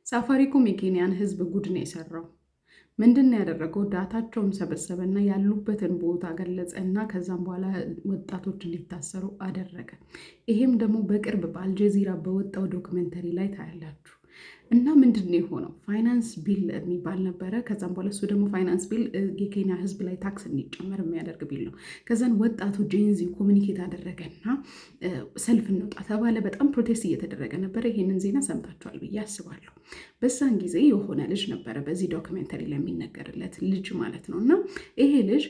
ሳፋሪኮም የኬንያን ህዝብ ጉድ ነው የሰራው። ምንድን ያደረገው? ዳታቸውን ሰበሰበና ያሉበትን ቦታ ገለጸና ከዛም በኋላ ወጣቶች እንዲታሰሩ አደረገ። ይሄም ደግሞ በቅርብ በአልጀዚራ በወጣው ዶክመንተሪ ላይ ታያላችሁ። እና ምንድን ነው የሆነው? ፋይናንስ ቢል የሚባል ነበረ። ከዛም በኋላ እሱ ደግሞ ፋይናንስ ቢል የኬንያ ህዝብ ላይ ታክስ እንዲጨመር የሚያደርግ ቢል ነው። ከዛን ወጣቱ ጄንዚ ኮሚኒኬት አደረገና ሰልፍ እንውጣ ተባለ። በጣም ፕሮቴስት እየተደረገ ነበረ። ይሄንን ዜና ሰምታችኋል ብዬ አስባለሁ። በዛን ጊዜ የሆነ ልጅ ነበረ በዚህ ዶክመንተሪ ለሚነገርለት ልጅ ማለት ነው። እና ይሄ ልጅ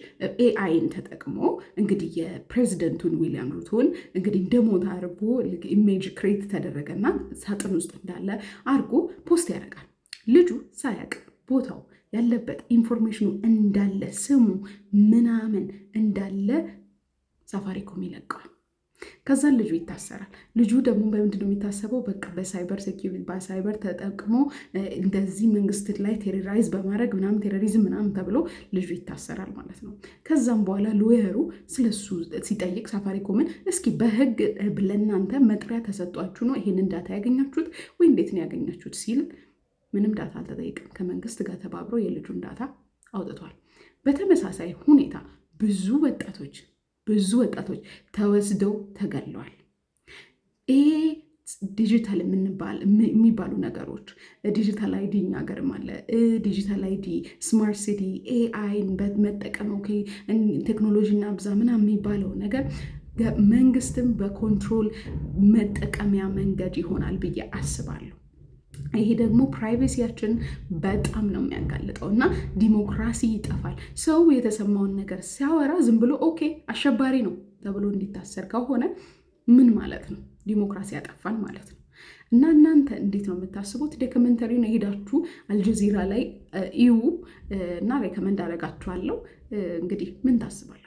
ኤአይን ተጠቅሞ እንግዲህ የፕሬዚደንቱን ዊሊያም ሩቶን እንግዲህ እንደሞት አድርጎ ኢሜጅ ክሬት ተደረገና ሳጥን ውስጥ እንዳለ አድርጎ ፖስት ያደርጋል። ልጁ ሳያቅ ቦታው ያለበት ኢንፎርሜሽኑ እንዳለ ስሙ ምናምን እንዳለ ሳፋሪኮም ይለቀዋል። ከዛን ልጁ ይታሰራል። ልጁ ደግሞ በምንድን ነው የሚታሰበው? በቃ በሳይበር ሴኪሪቲ በሳይበር ተጠቅሞ እንደዚህ መንግስት ላይ ቴሮራይዝ በማድረግ ምናምን ቴሮሪዝም ምናምን ተብሎ ልጁ ይታሰራል ማለት ነው። ከዛም በኋላ ሎየሩ ስለሱ ሲጠይቅ ሳፋሪኮምን እስኪ በህግ ለእናንተ መጥሪያ ተሰጧችሁ ነው ይሄንን ዳታ ያገኛችሁት ወይ እንዴት ነው ያገኛችሁት ሲል ምንም ዳታ አልተጠይቅም። ከመንግስት ጋር ተባብሮ የልጁን ዳታ አውጥቷል። በተመሳሳይ ሁኔታ ብዙ ወጣቶች ተወስደው ተገለዋል። ይሄ ዲጂታል የሚባሉ ነገሮች ዲጂታል አይዲ እኛ ሀገርም አለ። ዲጂታል አይዲ፣ ስማርት ሲቲ፣ ኤአይን መጠቀም ቴክኖሎጂና ብዛ ምናምን የሚባለው ነገር መንግስትም በኮንትሮል መጠቀሚያ መንገድ ይሆናል ብዬ አስባለሁ። ይሄ ደግሞ ፕራይቬሲያችን በጣም ነው የሚያጋልጠው እና ዲሞክራሲ ይጠፋል። ሰው የተሰማውን ነገር ሲያወራ ዝም ብሎ ኦኬ አሸባሪ ነው ተብሎ እንዲታሰር ከሆነ ምን ማለት ነው? ዲሞክራሲ ያጠፋን ማለት ነው። እና እናንተ እንዴት ነው የምታስቡት? ዶክመንተሪውን ሄዳችሁ አልጀዚራ ላይ እዩ እና ሬከመንድ አደርጋችኋለሁ። እንግዲህ ምን ታስባላችሁ?